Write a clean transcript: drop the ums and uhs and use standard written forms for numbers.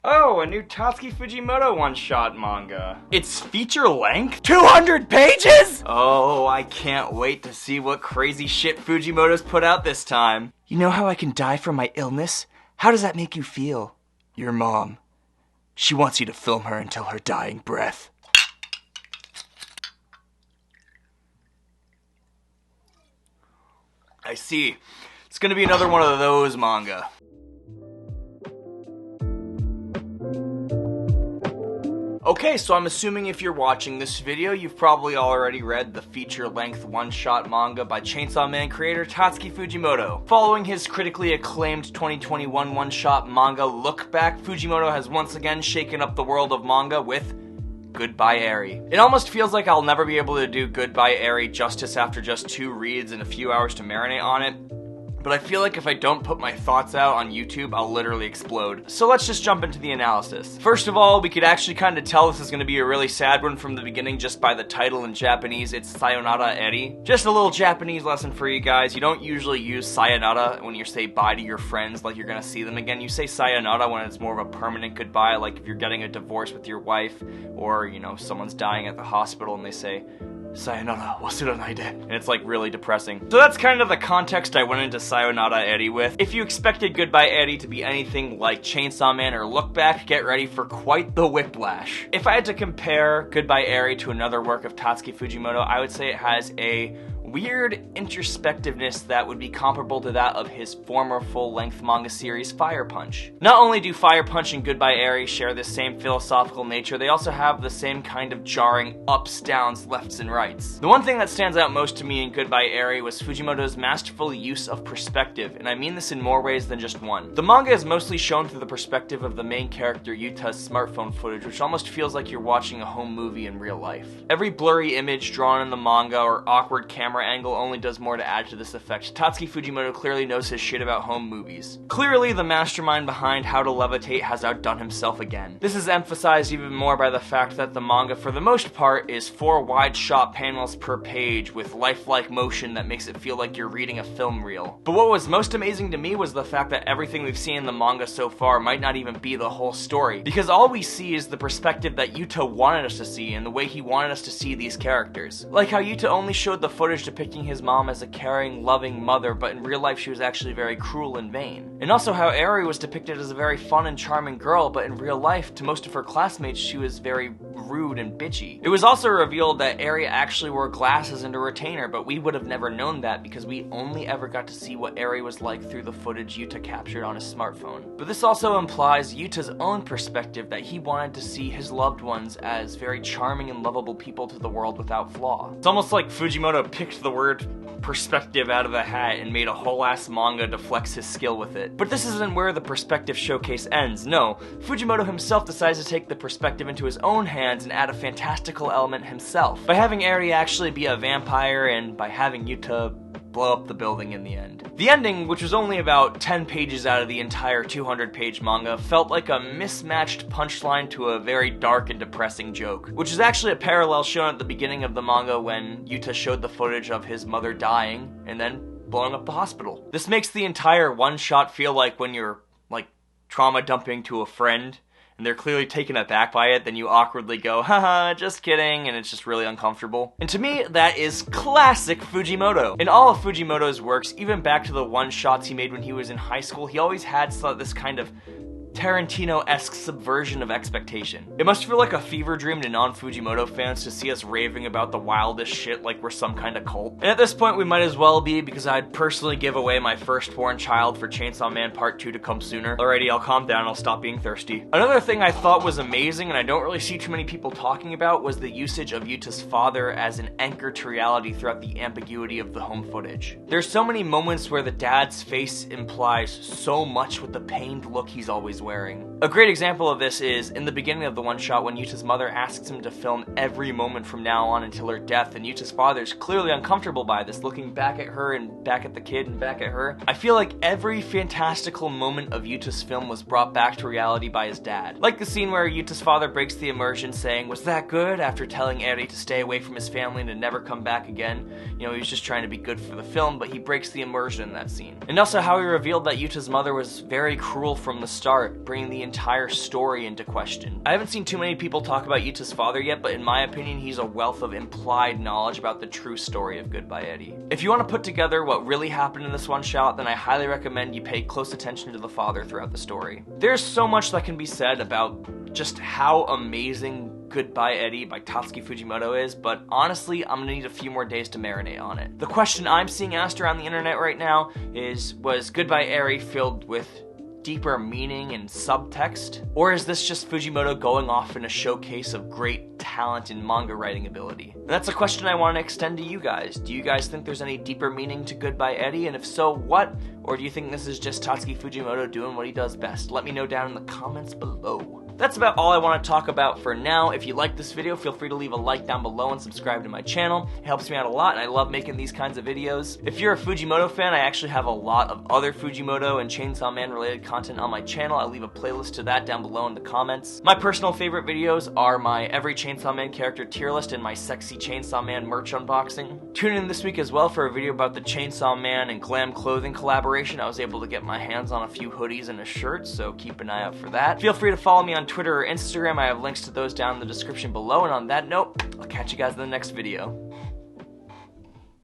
Oh, a new Tatsuki Fujimoto one-shot manga. It's feature length? 200 pages?! Oh, I can't wait to see what crazy shit Fujimoto's put out this time. You know how I can die from my illness? How does that make you feel? Your mom. She wants you to film her until her dying breath. I see. It's gonna be another one of those manga. Okay, so I'm assuming if you're watching this video, you've probably already read the feature-length one-shot manga by Chainsaw Man creator Tatsuki Fujimoto. Following his critically acclaimed 2021 one-shot manga Look Back, Fujimoto has once again shaken up the world of manga with Godbye Eri. It almost feels like I'll never be able to do Godbye Eri justice after just 2 reads and a few hours to marinate on it. But I feel like if I don't put my thoughts out on YouTube, I'll literally explode. So let's just jump into the analysis. First of all, we could actually kind of tell this is going to be a really sad one from the beginning just by the title in Japanese. It's Sayonara Eri. Just a little Japanese lesson for you guys. You don't usually use sayonara when you say bye to your friends like you're going to see them again. You say sayonara when it's more of a permanent goodbye, like if you're getting a divorce with your wife or, you know, someone's dying at the hospital and they say, Sayonara, wasuranai de. And it's like really depressing. So that's kind of the context I went into Sayonara Eri with. If you expected Godbye Eri to be anything like Chainsaw Man or Look Back, get ready for quite the whiplash. If I had to compare Godbye Eri to another work of Tatsuki Fujimoto, I would say it has a weird introspectiveness that would be comparable to that of his former full-length manga series Fire Punch. Not only do Fire Punch and Godbye Eri share the same philosophical nature, they also have the same kind of jarring ups, downs, lefts, and rights. The one thing that stands out most to me in Godbye Eri was Fujimoto's masterful use of perspective, and I mean this in more ways than just one. The manga is mostly shown through the perspective of the main character Yuta's smartphone footage, which almost feels like you're watching a home movie in real life. Every blurry image drawn in the manga or awkward camera angle only does more to add to this effect. Tatsuki Fujimoto clearly knows his shit about home movies. Clearly, the mastermind behind How to Levitate has outdone himself again. This is emphasized even more by the fact that the manga, for the most part, is 4 wide shot panels per page with lifelike motion that makes it feel like you're reading a film reel. But what was most amazing to me was the fact that everything we've seen in the manga so far might not even be the whole story, because all we see is the perspective that Yuta wanted us to see and the way he wanted us to see these characters. Like how Yuta only showed the footage depicting his mom as a caring, loving mother, but in real life she was actually very cruel and vain. And also how Eri was depicted as a very fun and charming girl, but in real life, to most of her classmates, she was very rude and bitchy. It was also revealed that Eri actually wore glasses and a retainer, but we would have never known that because we only ever got to see what Eri was like through the footage Yuta captured on his smartphone. But this also implies Yuta's own perspective that he wanted to see his loved ones as very charming and lovable people to the world without flaw. It's almost like Fujimoto picked the word perspective out of a hat and made a whole ass manga to flex his skill with it. But this isn't where the perspective showcase ends. No, Fujimoto himself decides to take the perspective into his own hands and add a fantastical element himself, by having Eri actually be a vampire and by having Yuta blow up the building in the end. The ending, which was only about 10 pages out of the entire 200-page manga, felt like a mismatched punchline to a very dark and depressing joke, which is actually a parallel shown at the beginning of the manga when Yuta showed the footage of his mother dying and then blowing up the hospital. This makes the entire one-shot feel like when you're, like, trauma dumping to a friend and they're clearly taken aback by it, then you awkwardly go, haha, just kidding, and it's just really uncomfortable. And to me, that is classic Fujimoto. In all of Fujimoto's works, even back to the one-shots he made when he was in high school, he always had this kind of Tarantino-esque subversion of expectation. It must feel like a fever dream to non-Fujimoto fans to see us raving about the wildest shit like we're some kind of cult. And at this point we might as well be, because I'd personally give away my firstborn child for Chainsaw Man Part 2 to come sooner. Alrighty, I'll calm down, I'll stop being thirsty. Another thing I thought was amazing, and I don't really see too many people talking about, was the usage of Yuta's father as an anchor to reality throughout the ambiguity of the home footage. There's so many moments where the dad's face implies so much with the pained look he's always wearing. A great example of this is in the beginning of the one-shot when Yuta's mother asks him to film every moment from now on until her death, and Yuta's father's clearly uncomfortable by this, looking back at her and back at the kid and back at her. I feel like every fantastical moment of Yuta's film was brought back to reality by his dad. Like the scene where Yuta's father breaks the immersion saying, "Was that good?" after telling Eri to stay away from his family and to never come back again. You know, he was just trying to be good for the film, but he breaks the immersion in that scene. And also how he revealed that Yuta's mother was very cruel from the start. start bringing the entire story into question. I haven't seen too many people talk about Yuta's father yet, but in my opinion, he's a wealth of implied knowledge about the true story of Godbye Eri. If you want to put together what really happened in this one shot, then I highly recommend you pay close attention to the father throughout the story. There's so much that can be said about just how amazing Godbye Eri by Tatsuki Fujimoto is, but honestly, I'm gonna need a few more days to marinate on it. The question I'm seeing asked around the internet right now is, was Godbye Eri filled with deeper meaning and subtext? Or is this just Fujimoto going off in a showcase of great talent in manga writing ability? And that's a question I want to extend to you guys. Do you guys think there's any deeper meaning to Godbye Eri? And if so, what? Or do you think this is just Tatsuki Fujimoto doing what he does best? Let me know down in the comments below. That's about all I want to talk about for now. If you like this video, feel free to leave a like down below and subscribe to my channel. It helps me out a lot, and I love making these kinds of videos. If you're a Fujimoto fan, I actually have a lot of other Fujimoto and Chainsaw Man related content on my channel. I'll leave a playlist to that down below in the comments. My personal favorite videos are my every Chainsaw Man character tier list and my sexy Chainsaw Man merch unboxing. Tune in this week as well for a video about the Chainsaw Man and Glam Clothing collaboration. I was able to get my hands on a few hoodies and a shirt, so keep an eye out for that. Feel free to follow me on Twitter or Instagram. I have links to those down in the description below, and on that note, I'll catch you guys in the next video.